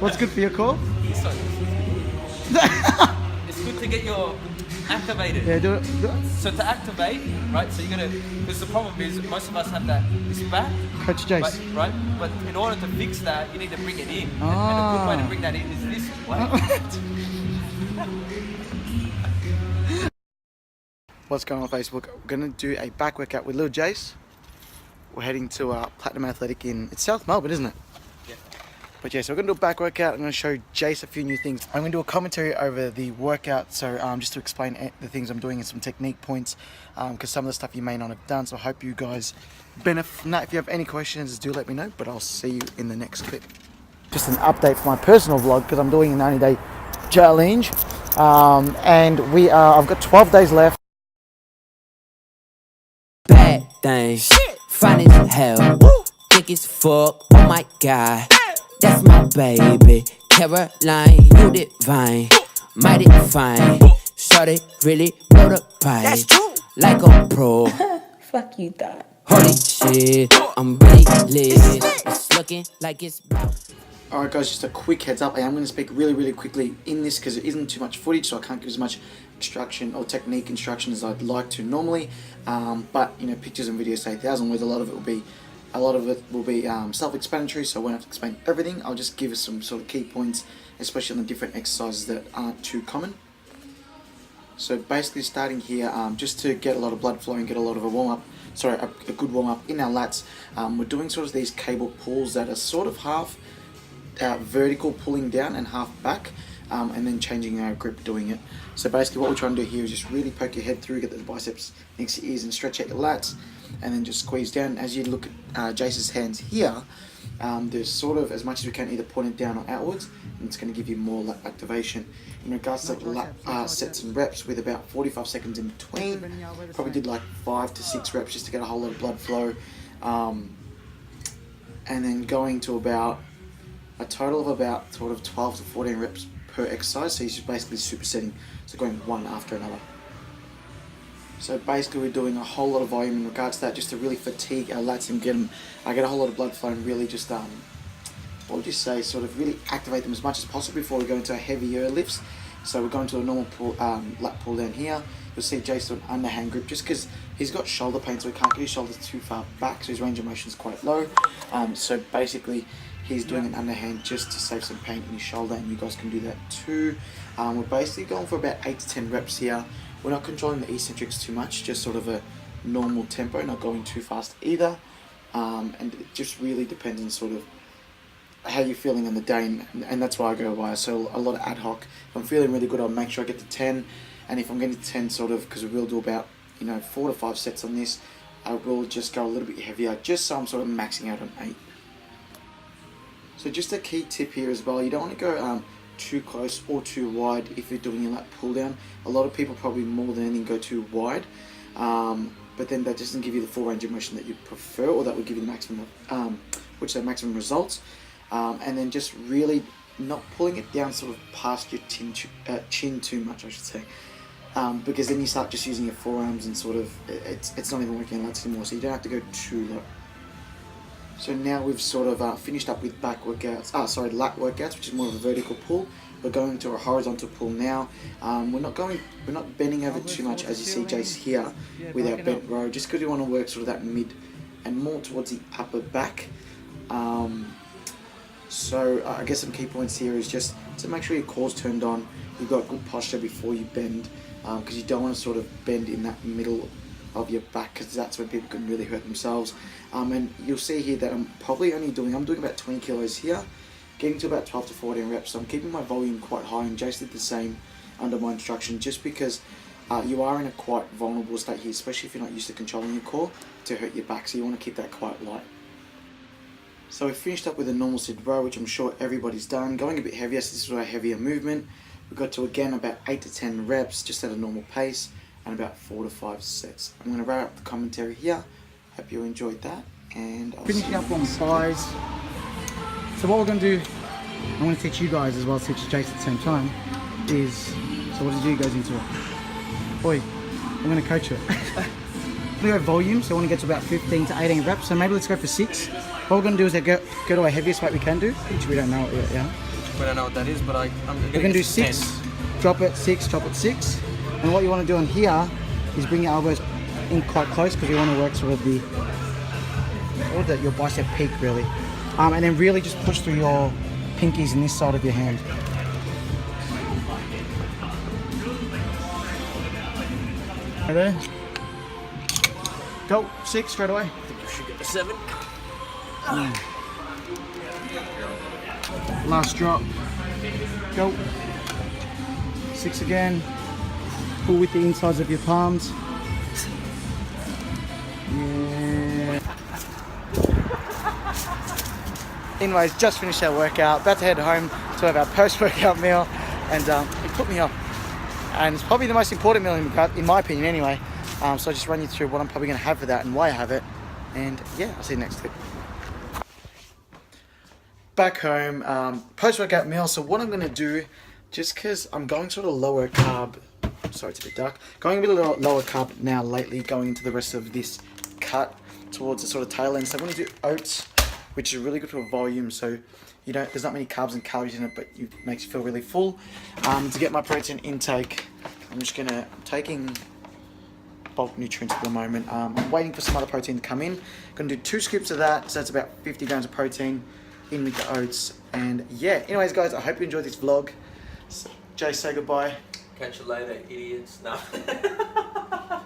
What's good for your core? So, it's good to get your activated. Yeah, do it. So to activate, right? So you're gonna, because the problem is most of us have that this back, Coach Jace. but, right? But in order to fix that, you need to bring it in, and a good way to bring that in is this way. What's going on Facebook? We're going to do a back workout with Lil Jace. We're heading to Platinum Athletic it's South Melbourne, isn't it? Yeah. But yeah, so we're going to do a back workout. I'm going to show Jace a few new things. I'm going to do a commentary over the workout, so just to explain the things I'm doing and some technique points, because some of the stuff you may not have done, so I hope you guys benefit from that. If you have any questions, do let me know, but I'll see you in the next clip. Just an update for my personal vlog, because I'm doing a 90-day challenge, and I've got 12 days left. Bad things, fine as hell, thick as fuck, oh my god, that's my baby, Caroline, you divine, mighty fine, shorty really blow the pipe, like a pro, Fuck you thought. holy shit, I'm really lit, it's looking like it's Alright guys, just a quick heads up. I am going to speak really quickly in this because it isn't too much footage, so I can't give as much instruction or technique instruction as I'd like to normally. But you know, pictures and videos say 1,000 words. A lot of it will be self-explanatory, so I won't have to explain everything. I'll just give us some sort of key points, especially on the different exercises that aren't too common. So basically, starting here, just to get a lot of blood flow and get a lot of a good warm up in our lats. We're doing sort of these cable pulls that are sort of half vertical pulling down and half back, and then changing our grip doing it. So basically what we're trying to do here is just really poke your head through, get the biceps next to your ears and stretch out your lats, and then just squeeze down. As you look at Jace's hands here, there's sort of, as much as we can, either point it down or outwards, and it's going to give you more lat activation. In regards to lat sets and reps, with about 45 seconds in between, probably did like 5 to 6 reps just to get a whole lot of blood flow, and then going to about a total of about sort of 12 to 14 reps per exercise. So he's just basically supersetting, so going one after another. So basically we're doing a whole lot of volume in regards to that, just to really fatigue our lats and get a whole lot of blood flow, and really just what would you say, sort of really activate them as much as possible before we go into our heavier lifts. So we're going to a normal lat pull down here. You'll see Jason an underhand grip, just because he's got shoulder pain, so he can't get his shoulders too far back, so his range of motion is quite low. So basically he's doing an underhand just to save some pain in his shoulder, and you guys can do that too. We're basically going for about 8 to 10 reps here. We're not controlling the eccentrics too much, just sort of a normal tempo, not going too fast either. And it just really depends on sort of how you're feeling on the day, and that's why I go by. So a lot of ad hoc. If I'm feeling really good, I'll make sure I get to 10, and if I'm getting to 10 sort of, because we will do about 4 to 5 sets on this, I will just go a little bit heavier, just so I'm sort of maxing out on 8. So just a key tip here as well, you don't want to go too close or too wide if you're doing your lat pull down. A lot of people probably more than anything go too wide, but then that doesn't give you the full range of motion that you prefer, or that would give you the maximum, maximum results. And then just really not pulling it down sort of past your chin too much, I should say, because then you start just using your forearms and sort of it's not even working on lats anymore. So you don't have to go too low. So now we've sort of finished up with lat workouts, which is more of a vertical pull. We're going to a horizontal pull now. We're not bending over too much, as you see Jace here with our bent row, just because we want to work sort of that mid and more towards the upper back. So I guess some key points here is just to make sure your core's turned on, you've got good posture before you bend, because you don't want to sort of bend in that middle of your back, because that's when people can really hurt themselves. And you'll see here that I'm doing about 20 kilos here, getting to about 12 to 14 reps. So I'm keeping my volume quite high, and Jace did the same under my instruction, just because you are in a quite vulnerable state here, especially if you're not used to controlling your core, to hurt your back. So you want to keep that quite light. So we finished up with a normal sit row, which I'm sure everybody's done. Going a bit heavier, so this is our heavier movement. We got to again about 8 to 10 reps, just at a normal pace, and about 4 to 5 sets. I'm going to wrap up the commentary here. Hope you enjoyed that, and I'll finishing up on thighs. So what we're going to do, I'm going to teach you guys as well as teach Jace at the same time, is, so what did you goes into it? Oi, I'm going to coach it. We go volume, so I want to get to about 15 to 18 reps, so maybe let's go for 6. What we're going to do is go to our heaviest weight we can do, which we don't know it yet, yeah? We don't know what that is, but I'm We're gonna gonna do get 6, 10. drop it 6, drop it 6. And what you want to do on here is bring your elbows in quite close because you want to work sort of your bicep peak really. And then really just push through your pinkies in this side of your hand. Right there. Go, 6 straight away. You should get the 7. Last drop. Go. 6 again. Pull with the insides of your palms. Yeah. Anyways, just finished our workout. About to head home to have our post-workout meal, and it put me up. And it's probably the most important meal in my opinion, anyway. So I'll just run you through what I'm probably going to have for that and why I have it. And yeah, I'll see you next clip. Back home, post-workout meal. So what I'm going to do, just because I'm going sort of lower carb, sorry it's a bit dark, going a bit lower carb now lately, going into the rest of this cut towards the sort of tail end. So I'm going to do oats, which is really good for volume. So there's not many carbs and calories in it, but it makes you feel really full. To get my protein intake, I'm taking bulk nutrients at the moment. I'm waiting for some other protein to come in. Gonna do 2 scoops of that, so that's about 50 grams of protein in with the oats. And yeah, anyways guys, I hope you enjoyed this vlog. Jay, say goodbye. Catch you later, idiots. No.